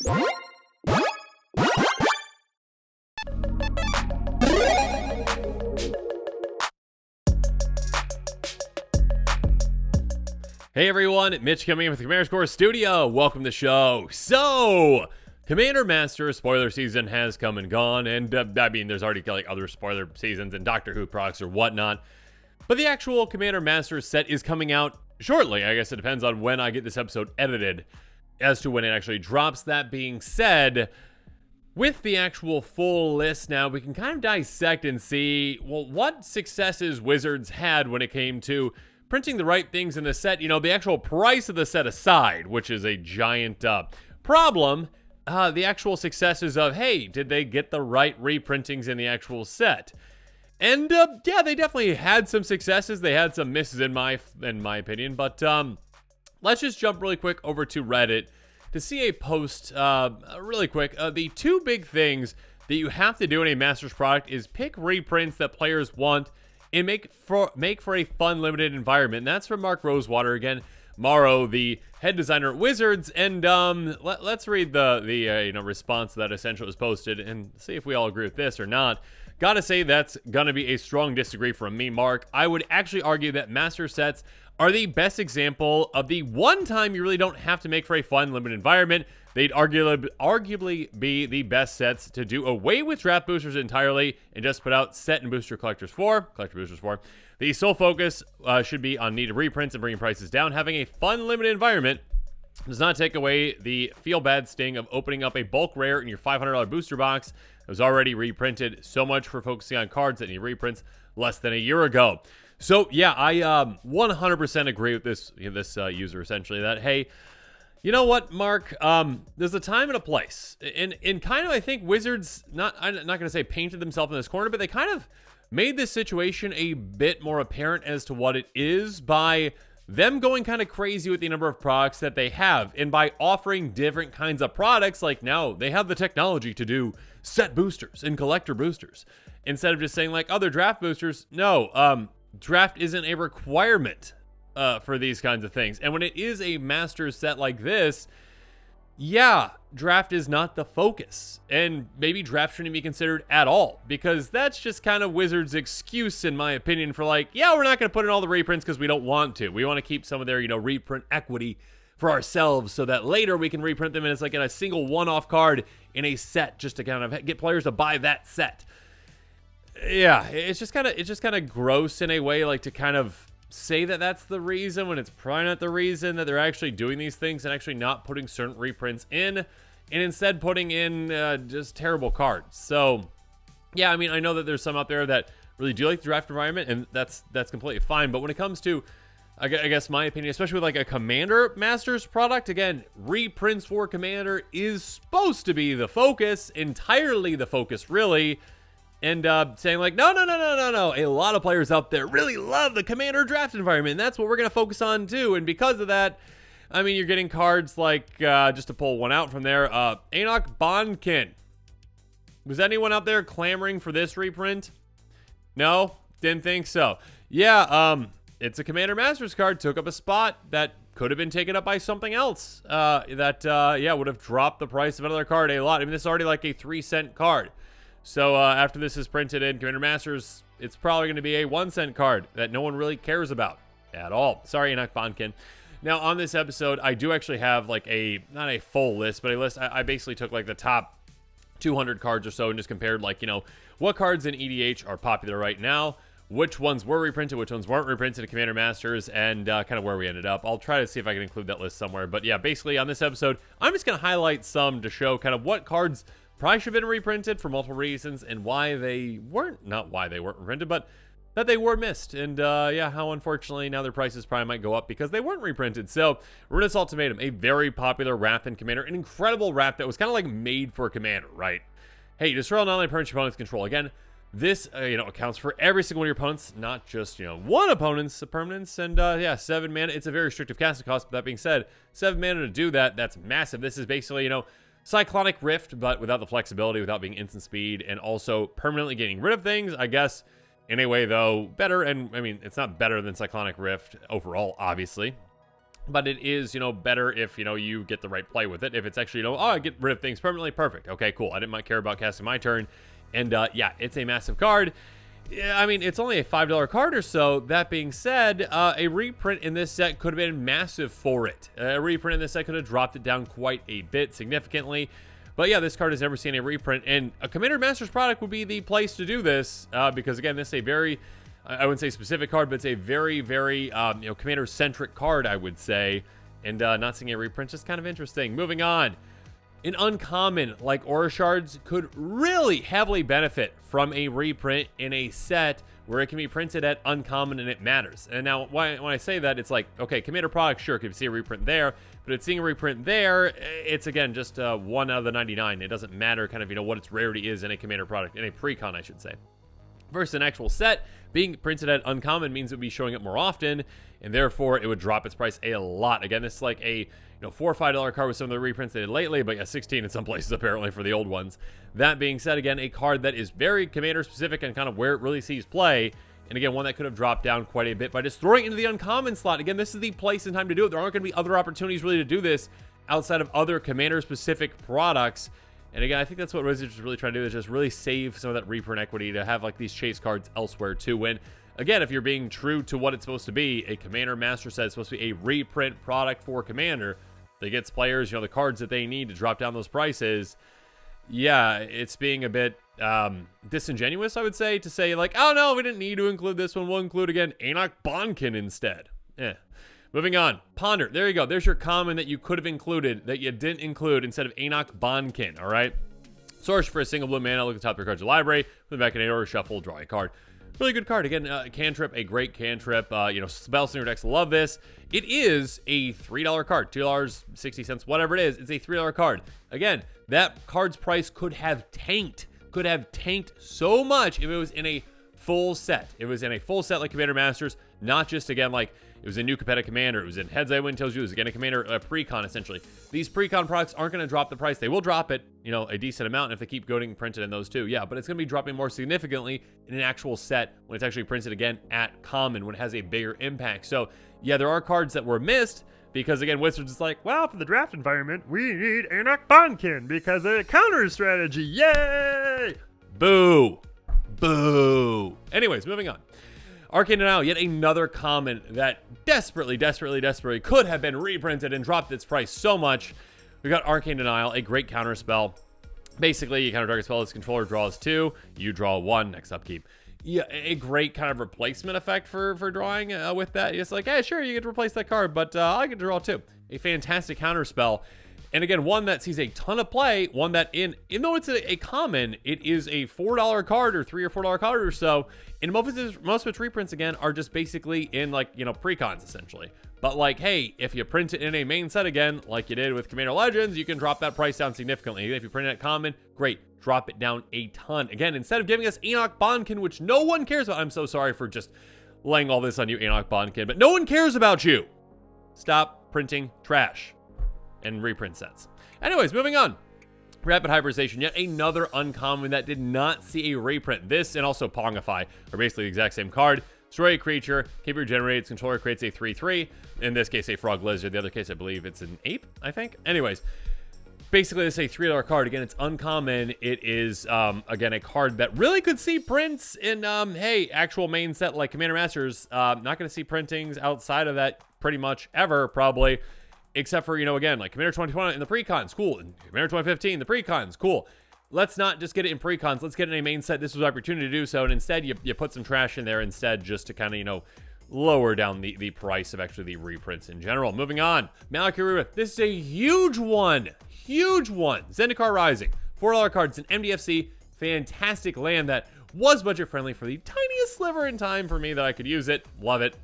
Hey everyone, Mitch coming in with the Commander Score Studio. Welcome to the show. So, Commander Master spoiler season has come and gone, and I mean, there's already like other spoiler seasons and Doctor Who products or whatnot. But the actual Commander Master set is coming out shortly. I guess it depends on when I get this episode edited as to when it actually drops. That being said, with the actual full list now, we can kind of dissect and see, well, what successes Wizards had when it came to printing the right things in the set. You know, the actual price of the set aside, which is a giant problem, the actual successes of, hey, did they get the right reprintings in the actual set? And yeah, they definitely had some successes. They had some misses in my opinion, but let's just jump really quick over to Reddit to see a post really quick. The two big things that you have to do in a Masters product is pick reprints that players want and make for a fun, limited environment. And that's from Mark Rosewater again, Morrow, the head designer at Wizards. And let's read the response that essentially was posted and see if we all agree with this or not. Gotta say, that's gonna be a strong disagree from me, Mark. I would actually argue that master sets are the best example of the one time you really don't have to make for a fun, limited environment. They'd arguably be the best sets to do away with draft boosters entirely and just put out set and booster collector boosters for. The sole focus should be on needed reprints and bringing prices down. Having a fun, limited environment does not take away the feel-bad sting of opening up a bulk rare in your $500 booster box that was already reprinted. So much for focusing on cards that need reprints less than a year ago. So yeah, I 100% agree with this user essentially that, hey, you know what, Mark? There's a time and a place, and kind of I think Wizards I'm not going to say painted themselves in this corner, but they kind of made this situation a bit more apparent as to what it is by them going kind of crazy with the number of products that they have, and by offering different kinds of products. Like now they have the technology to do set boosters and collector boosters instead of just saying like other draft boosters. No, draft isn't a requirement for these kinds of things. And when it is a master set like this, yeah, draft is not the focus. And maybe draft shouldn't be considered at all, because that's just kind of Wizards' excuse, in my opinion, for like, yeah, we're not going to put in all the reprints because we don't want to. We want to keep some of their, reprint equity for ourselves so that later we can reprint them and it's like in a single one-off card in a set just to kind of get players to buy that set. Yeah, it's just kind of gross in a way, like to kind of say that that's the reason when it's probably not the reason, that they're actually doing these things and actually not putting certain reprints in, and instead putting in just terrible cards. So yeah, I mean, I know that there's some out there that really do like the draft environment, and that's completely fine. But when it comes to, I guess my opinion, especially with like a Commander Masters product, again, reprints for Commander is supposed to be the focus, entirely the focus, really. And saying like, no. A lot of players out there really love the Commander draft environment, and that's what we're going to focus on too. And because of that, I mean, you're getting cards like, just to pull one out from there, Enoch Bondkin. Was anyone out there clamoring for this reprint? No? Didn't think so. Yeah, it's a Commander Masters card, took up a spot that could have been taken up by something else that would have dropped the price of another card a lot. I mean, this is already like a 3-cent card. So after this is printed in Commander Masters, it's probably going to be a 1-cent card that no one really cares about at all. Sorry, Enoch Bondkin. Now, on this episode, I do actually have like not a full list, but a list. I basically took like the top 200 cards or so and just compared like, what cards in EDH are popular right now, which ones were reprinted, which ones weren't reprinted in Commander Masters, and kind of where we ended up. I'll try to see if I can include that list somewhere. But yeah, basically on this episode, I'm just going to highlight some to show kind of what cards probably should have been reprinted for multiple reasons, and why they weren't, not why they weren't reprinted, but that they were missed. And yeah, how unfortunately now their prices probably might go up because they weren't reprinted. So Ruinous Ultimatum, a very popular wrath in Commander, an incredible wrath that was kind of like made for Commander, right? Hey, destroy all non-land permanents your opponents control. Again, this accounts for every single one of your opponents, not just one opponent's permanents. And yeah, 7 mana. It's a very restrictive casting cost, but that being said, 7 mana to do that, that's massive. This is basically Cyclonic Rift, but without the flexibility, without being instant speed, and also permanently getting rid of things, I guess. In a way, though, better, and I mean, it's not better than Cyclonic Rift overall, obviously. but it is, better if, you get the right play with it. If it's actually, oh, I get rid of things permanently, perfect. Okay, cool. I didn't care about casting my turn. And yeah, it's a massive card. Yeah, I mean, it's only a $5 card or so. That being said, a reprint in this set could have been massive for it. A reprint in this set could have dropped it down quite a bit, significantly. But yeah, this card has never seen a reprint, and a Commander Masters product would be the place to do this, because again, this is a very, I wouldn't say specific card, but it's a very, very, Commander-centric card, I would say. And not seeing a reprint is kind of interesting. Moving on. An uncommon like Aura Shards could really heavily benefit from a reprint in a set where it can be printed at uncommon and it matters. And now, when I say that, it's like, okay, Commander product, sure, could see a reprint there, but it's seeing a reprint there, it's again just 1 out of the 99. It doesn't matter kind of, what its rarity is in a Commander product, in a pre-con, I should say. Versus an actual set, being printed at uncommon means it would be showing up more often, and therefore it would drop its price a lot. Again, this is like a $4 or $5 card with some of the reprints they did lately, but yeah, 16 in some places apparently for the old ones. That being said, again, a card that is very Commander specific and kind of where it really sees play, and again, one that could have dropped down quite a bit by just throwing it into the uncommon slot. Again, this is the place and time to do it. There aren't going to be other opportunities really to do this outside of other Commander specific products. And again, I think that's what Wizards is really trying to do, is just really save some of that reprint equity to have like these chase cards elsewhere too. When, again, if you're being true to what it's supposed to be, a Commander Master set is supposed to be a reprint product for Commander that gets players, the cards that they need to drop down those prices. Yeah, it's being a bit disingenuous, I would say, to say like, oh no, we didn't need to include this one. We'll include, again, Enoch Bonkin instead. Moving on. Ponder. There you go. There's your common that you could have included that you didn't include instead of Enoch Bonkin, all right? Source for a single blue mana. Look at the top of your cards of your library. Put them back in an order, shuffle, draw a card. Really good card. Again, cantrip, a great cantrip. Spell Slinger decks love this. It is a $3 card. $2.60, whatever it is. It's a $3 card. Again, that card's price could have tanked. Could have tanked so much if it was in a full set. It was in a full set like Commander Masters, not just, again, like it was a new competitive Commander. It was in Heads I Win Tells You. It was, again, a Commander pre-con, essentially. These pre-con products aren't going to drop the price. They will drop it, a decent amount if they keep getting printed in those too. Yeah, but it's going to be dropping more significantly in an actual set when it's actually printed, again, at common, when it has a bigger impact. So, yeah, there are cards that were missed because, again, Wizards is like, well, for the draft environment, we need Enoch Bonkin because of a counter strategy. Yay! Boo. Boo. Anyways, moving on. Arcane Denial, yet another common that desperately could have been reprinted and dropped its price so much. We got Arcane Denial, a great counter spell. Basically, you counter target spell, its controller draws 2, you draw 1, next upkeep. Yeah, a great kind of replacement effect for drawing with that. It's like, hey, sure, you get to replace that card, but I get to draw 2. A fantastic counter spell. And again, one that sees a ton of play, one that even though it's a common, it is a $4 card or $3 or $4 card or so. And most of its reprints, again, are just basically in pre-cons, essentially. But like, hey, if you print it in a main set again, like you did with Commander Legends, you can drop that price down significantly. If you print it at common, great, drop it down a ton. Again, instead of giving us Enoch Bonkin, which no one cares about, I'm so sorry for just laying all this on you, Enoch Bonkin, but no one cares about you. Stop printing trash and reprint sets. Anyways, moving on. Rapid Hybridization, yet another uncommon that did not see a reprint. This and also Pongify are basically the exact same card. Destroy a creature, keep regenerated, its controller creates a 3/3. In this case, a Frog Lizard. The other case, I believe it's an ape, I think. Anyways, basically, this is a $3 card. Again, it's uncommon. It is, again, a card that really could see prints in, hey, actual main set like Commander Masters. Not going to see printings outside of that pretty much ever, probably. Except for, again, like Commander 2020 in the pre-cons, cool. And Commander 2015, the pre-cons, cool. Let's not just get it in pre-cons. Let's get it in a main set. This was an opportunity to do so. And instead, you put some trash in there instead just to kind of, lower down the price of actually the reprints in general. Moving on. Malakirua. This is a huge one. Huge one. Zendikar Rising. $4 cards in MDFC. Fantastic land that was budget-friendly for the tiniest sliver in time for me that I could use it. Love it.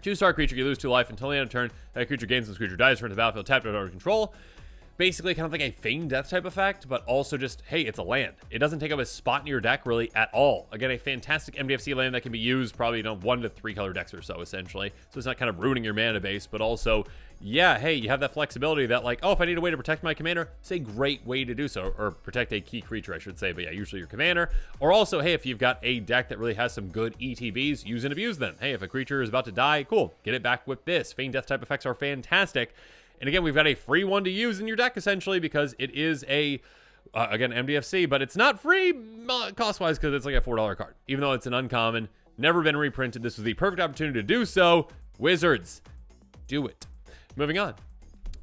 2-star creature, you lose 2 life until the end of turn. That creature gains this creature dies, return to the battlefield, tapped under control. basically kind of like a feign death type effect, but also just, hey, it's a land. It doesn't take up a spot in your deck really at all. Again, a fantastic MDFC land that can be used probably, 1 to 3 color decks or so, essentially. So it's not kind of ruining your mana base, but also, yeah, hey, you have that flexibility that like, oh, if I need a way to protect my commander, it's a great way to do so, or protect a key creature, I should say, but yeah, usually your commander. Or also, hey, if you've got a deck that really has some good ETBs, use and abuse them. Hey, if a creature is about to die, cool, get it back with this. Feign death type effects are fantastic. And again, we've got a free one to use in your deck, essentially, because it is a, again, MDFC, but it's not free cost-wise because it's like a $4 card. Even though it's an uncommon, never been reprinted, this was the perfect opportunity to do so. Wizards, do it. Moving on.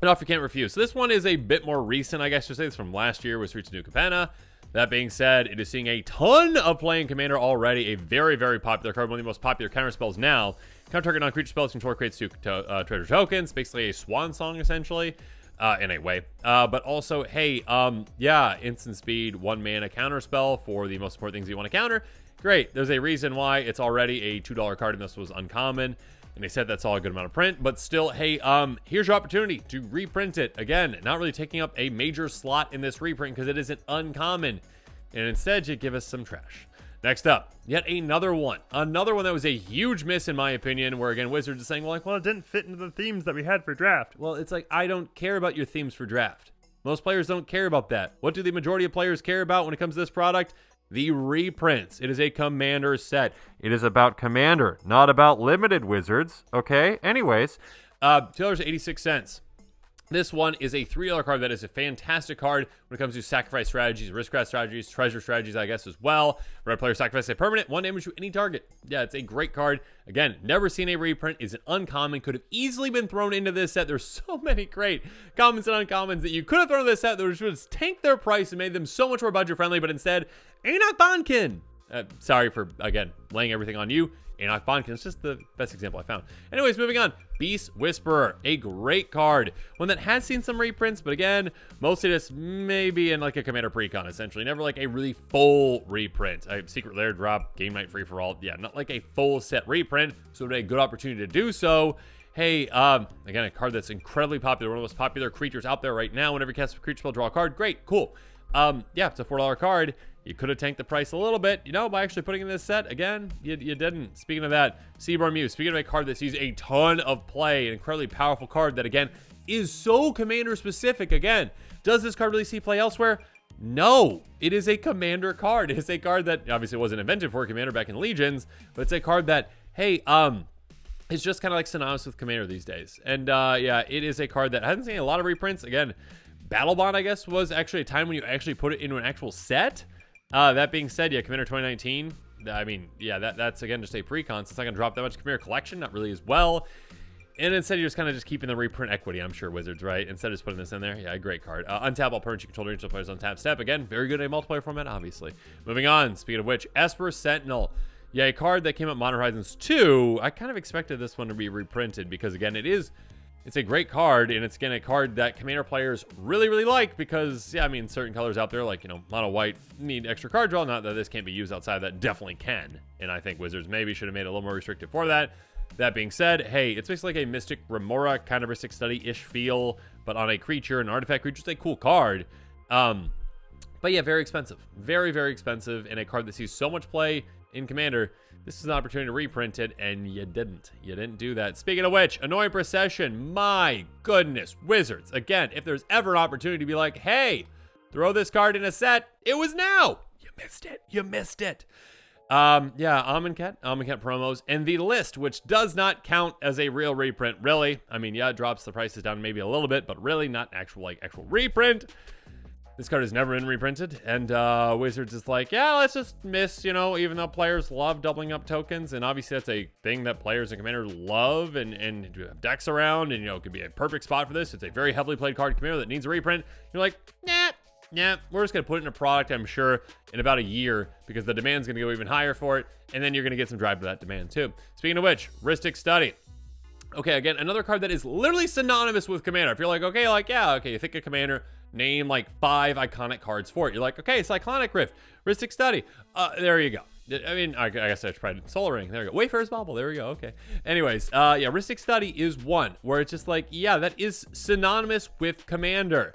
An offer you can't refuse. So this one is a bit more recent, I guess to say. It's from last year with Streets of New Capenna. That being said, it is seeing a ton of play in Commander already. A very, very popular card. One of the most popular counter spells now. Counter target non-creature spells control creates 2 treasure tokens. Basically a swan song, essentially, in a way. But also, hey, yeah, instant speed, 1 mana counter spell for the most important things you want to counter. Great. There's a reason why it's already a $2 card, and this was uncommon. And they said that's all a good amount of print, but still, hey, here's your opportunity to reprint it. Again, not really taking up a major slot in this reprint because it isn't uncommon. And instead, you give us some trash. Next up, yet another one. Another one that was a huge miss, in my opinion, where, again, Wizards is saying, well, it didn't fit into the themes that we had for draft. Well, it's like, I don't care about your themes for draft. Most players don't care about that. What do the majority of players care about when it comes to this product? The reprints. It is a Commander set. It is about Commander, not about limited Wizards. Okay? Anyways, $2.86. This one is a $3 card that is a fantastic card when it comes to sacrifice strategies, risk-craft strategies, treasure strategies, I guess, as well. Red player sacrifice a permanent, 1 damage to any target. Yeah, it's a great card. Again, never seen a reprint. Is an uncommon. Could have easily been thrown into this set. There's so many great commons and uncommons that you could have thrown into this set that would just tank their price and made them so much more budget-friendly, but instead, Enoch Bonkin. Sorry for, again, laying everything on you. Enoch Bonkin is just the best example I found. Anyways, moving on. Beast Whisperer, a great card. One that has seen some reprints, but again, mostly just maybe in like a Commander Precon, essentially. Never like a really full reprint. A Secret Lair drop, Game Night Free for All. Yeah, not like a full set reprint, so it would be a good opportunity to do so. Hey, again, a card that's incredibly popular. One of the most popular creatures out there right now. Whenever you cast a creature spell, draw a card. Great, cool. Yeah, it's a $4 card. You could have tanked the price a little bit, by actually putting in this set. Again, you didn't. Speaking of that, Seaborn Muse. Speaking of a card that sees a ton of play, an incredibly powerful card that, again, is so Commander specific. Again, does this card really see play elsewhere? No. It is a Commander card. It is a card that obviously wasn't invented for Commander back in Legions, but it's a card that, hey, it's just kind of like synonymous with Commander these days. And yeah, it is a card that hasn't seen a lot of reprints. Again, Battle Bond, I guess, was actually a time when you actually put it into an actual set. That being said, yeah, Commander 2019, I mean, yeah, that's again just a precon, so it's not going to drop that much Commander collection, not really as well. And instead, you're just kind of just keeping the reprint equity, I'm sure, Wizards, right? Instead of just putting this in there. Yeah, great card. Untap all permanents you control during players on tap step. Again, very good in a multiplayer format, obviously. Moving on, speaking of which, Esper Sentinel. Yeah, a card that came out Modern Horizons 2. I kind of expected this one to be reprinted because, again, it's a great card, and it's, again, a card that Commander players really, really like because, yeah, I mean, certain colors out there, like, mono white, need extra card draw. Not that this can't be used outside of that, definitely can. And I think Wizards maybe should have made it a little more restrictive for that. That being said, hey, it's basically like a Mystic Remora kind of Mystic Study-ish feel, but on a creature, an artifact creature. It's a cool card. But yeah, very expensive. Very, very expensive, and a card that sees so much play in Commander. This is an opportunity to reprint it, and you didn't. You didn't do that. Speaking of which, Annoying Procession. My goodness, Wizards. Again, if there's ever an opportunity to be like, hey, throw this card in a set, it was now. You missed it. You missed it. Yeah, Amonkhet promos, and the list, which does not count as a real reprint, really. I mean, yeah, it drops the prices down maybe a little bit, but really not actual reprint. This card has never been reprinted, and Wizards is like, yeah, let's just miss, even though players love doubling up tokens, and obviously that's a thing that players and Commanders love, and have decks around, and, it could be a perfect spot for this. It's a very heavily played card Commander that needs a reprint. You're like, nah, we're just going to put it in a product, I'm sure, in about a year, because the demand's going to go even higher for it, and then you're going to get some drive to that demand, too. Speaking of which, Rhystic Study. Okay, again, another card that is literally synonymous with Commander. If you're like, okay, you think of Commander, name like 5 iconic cards for it. You're like, okay, Cyclonic Rift, Rhystic Study. There you go. I mean, I guess I should probably Solar Ring. There we go. Wayfarer's Bauble. There we go. Okay. Anyways, yeah, Rhystic Study is one where it's just like, yeah, that is synonymous with Commander.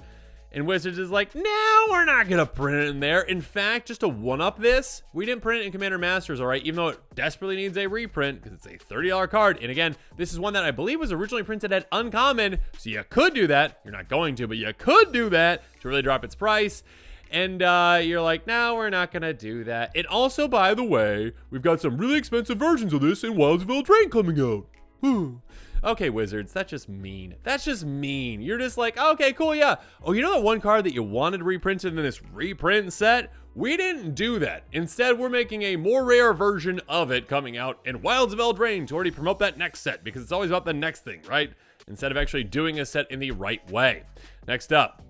And Wizards is like, no, we're not going to print it in there. In fact, just to one-up this, we didn't print it in Commander Masters, all right, even though it desperately needs a reprint because it's a $30 card. And again, this is one that I believe was originally printed at Uncommon, so you could do that. You're not going to, but you could do that to really drop its price. And you're like, no, we're not going to do that. And also, by the way, we've got some really expensive versions of this in Wilds of Eldraine coming out. Whew. Okay, Wizards, that's just mean. That's just mean. You're just like, okay, cool, yeah. Oh, you know that one card that you wanted reprinted in this reprint set? We didn't do that. Instead, we're making a more rare version of it coming out in Wilds of Eldraine to already promote that next set, because it's always about the next thing, right? Instead of actually doing a set in the right way. Next up,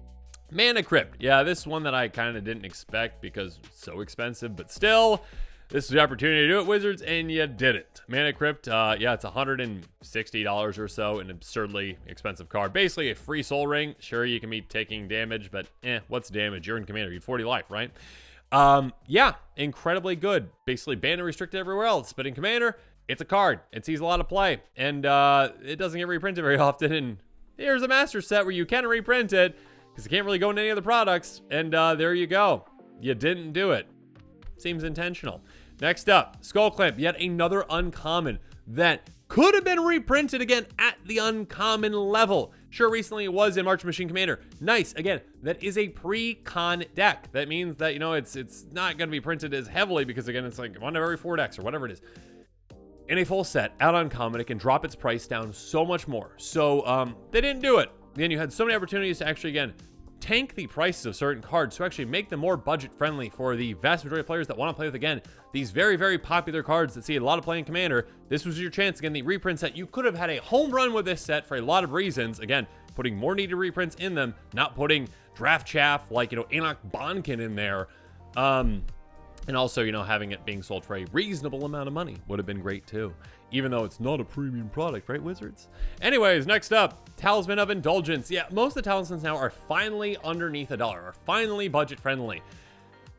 Mana Crypt. Yeah, this is one that I kind of didn't expect because it's so expensive, but still, this is the opportunity to do it, Wizards, and you did it. Mana Crypt, yeah, it's $160 or so, an absurdly expensive card. Basically a free Soul Ring. Sure, you can be taking damage, but what's damage? You're in Commander, you have 40 life, right? Yeah, incredibly good. Basically banned and restricted everywhere else, but in Commander, it's a card. It sees a lot of play, and it doesn't get reprinted very often, and here's a Master set where you can reprint it, because it can't really go into any other products, and there you go. You didn't do it. Seems intentional. Next up, Skull Clamp, yet another uncommon that could have been reprinted again at the uncommon level. Sure, recently it was in March Machine Commander. Nice. Again, that is a pre-con deck. That means that, you know, it's not going to be printed as heavily because, again, it's like one of every 4 decks or whatever it is. In a full set, out uncommon, it can drop its price down so much more. So they didn't do it. Then you had so many opportunities to actually, again, tank the prices of certain cards to actually make them more budget friendly for the vast majority of players that want to play with, again, these very, very popular cards that see a lot of play in Commander. This was your chance. Again, the reprint set, you could have had a home run with this set for a lot of reasons. Again, putting more needed reprints in them, not putting draft chaff like, you know, Enoch Bonkin in there. And also, you know, having it being sold for a reasonable amount of money would have been great too. Even though it's not a premium product, right, Wizards? Anyways, next up, Talisman of Indulgence. Yeah, most of the talismans now are finally underneath $1, are finally budget friendly.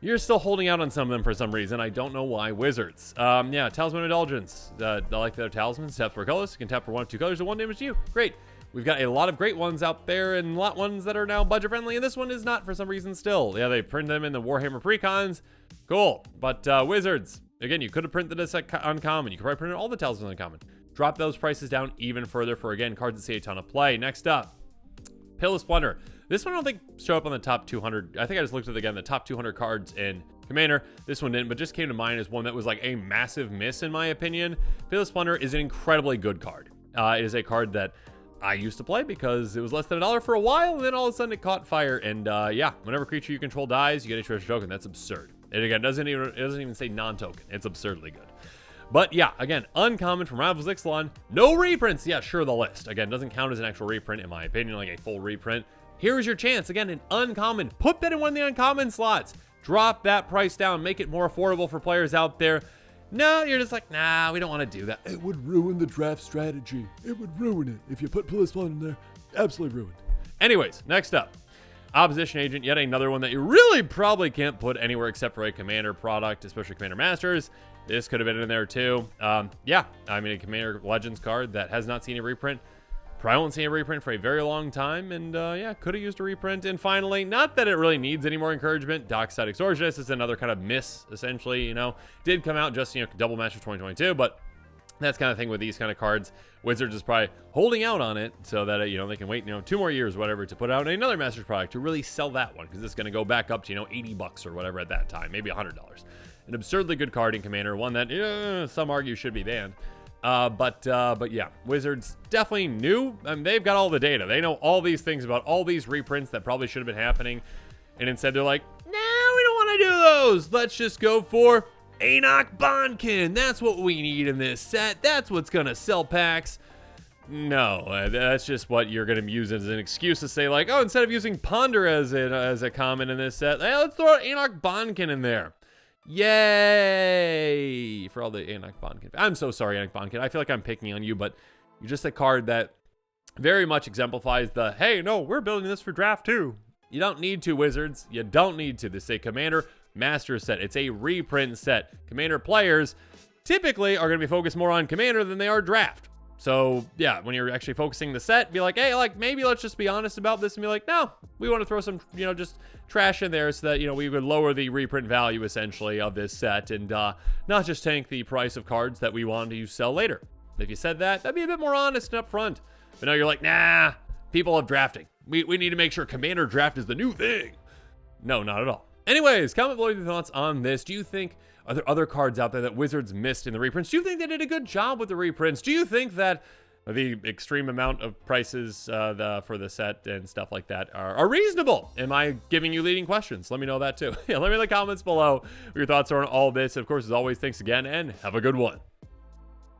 You're still holding out on some of them for some reason. I don't know why, Wizards. Yeah, Talisman of Indulgence. I like the other talismans. Tap for colors. You can tap for 1 of 2 colors and 1 damage to you. Great. We've got a lot of great ones out there and a lot of ones that are now budget friendly, and this one is not for some reason still. Yeah, they print them in the Warhammer Precons. Cool. But Wizards, again, you could have printed this at uncommon. You could probably print all the talismans uncommon. Drop those prices down even further for, again, cards that see a ton of play. Next up, Pill of Splendor. This one I don't think show up on the top 200. I think I just looked at it again, the top 200 cards in Commander. This one didn't, but just came to mind as one that was like a massive miss in my opinion. Pill of Splendor is an incredibly good card. It is a card that I used to play because it was less than $1 for a while, and then all of a sudden it caught fire. And yeah, whenever a creature you control dies, you get a treasure token. That's absurd. And again, it doesn't even say non-token. It's absurdly good. But yeah, again, uncommon from Rivals Ixalan. No reprints. Yeah, sure, the list. Again, doesn't count as an actual reprint, in my opinion, like a full reprint. Here's your chance. Again, an uncommon. Put that in one of the uncommon slots. Drop that price down. Make it more affordable for players out there. No, you're just like, nah, we don't want to do that. It would ruin the draft strategy. It would ruin it. If you put Pill of Splendor in there, absolutely ruined. Anyways, next up. Opposition Agent, yet another one that you really probably can't put anywhere except for a Commander product, especially Commander Masters. This could have been in there too. Yeah, I mean, a Commander Legends card that has not seen a reprint. Probably won't see a reprint for a very long time, and yeah, could have used a reprint. And finally, not that it really needs any more encouragement, Dockside Exorcist is another kind of miss, essentially, you know. Did come out just, you know, Double Master 2022, but that's kind of thing with these kind of cards. Wizards is probably holding out on it so that, you know, they can wait, you know, 2 more years, whatever, to put out another Masters product to really sell that one, because it's going to go back up to, you know, $80 or whatever at that time, maybe $100. An absurdly good card in Commander, one that some argue should be banned. But yeah, Wizards definitely knew. I mean, they've got all the data. They know all these things about all these reprints that probably should have been happening. And instead they're like, no, we don't want to do those. Let's just go for Enoch Bonkin. That's what we need in this set. That's what's going to sell packs. No, that's just what you're going to use as an excuse to say, like, oh, instead of using Ponder as a common in this set, hey, let's throw Enoch Bonkin in there. Yay for all the Enoch Bonkin. I'm so sorry, Enoch Bonkin. I feel like I'm picking on you, but you're just a card that very much exemplifies the, hey, no, we're building this for draft too. You don't need to, Wizards. You don't need to. This is a Commander Master set. It's a reprint set. Commander players typically are going to be focused more on Commander than they are draft. So yeah, when you're actually focusing the set, be like, hey, like maybe let's just be honest about this and be like, no, we want to throw some, just trash in there so that, we would lower the reprint value essentially of this set and not just tank the price of cards that we want to sell later. If you said that, that'd be a bit more honest and upfront. But now you're like, nah, people love drafting. We need to make sure Commander Draft is the new thing. No, not at all. Anyways, comment below your thoughts on this. Do you think, are there other cards out there that Wizards missed in the reprints? Do you think they did a good job with the reprints? Do you think that the extreme amount of prices for the set and stuff like that are reasonable? Am I giving you leading questions? Let me know that too. Yeah, let me know in the comments below what your thoughts are on all this. Of course, as always, thanks again and have a good one.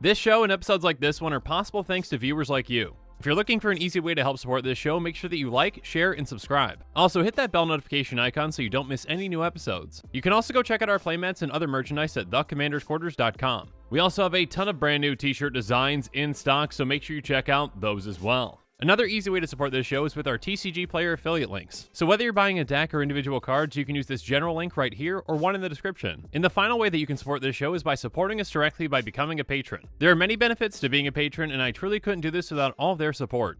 This show and episodes like this one are possible thanks to viewers like you. If you're looking for an easy way to help support this show, make sure that you like, share, and subscribe. Also, hit that bell notification icon so you don't miss any new episodes. You can also go check out our playmats and other merchandise at thecommandersquarters.com. We also have a ton of brand new t-shirt designs in stock, so make sure you check out those as well. Another easy way to support this show is with our TCG Player affiliate links. So whether you're buying a deck or individual cards, you can use this general link right here or one in the description. And the final way that you can support this show is by supporting us directly by becoming a patron. There are many benefits to being a patron, and I truly couldn't do this without all of their support.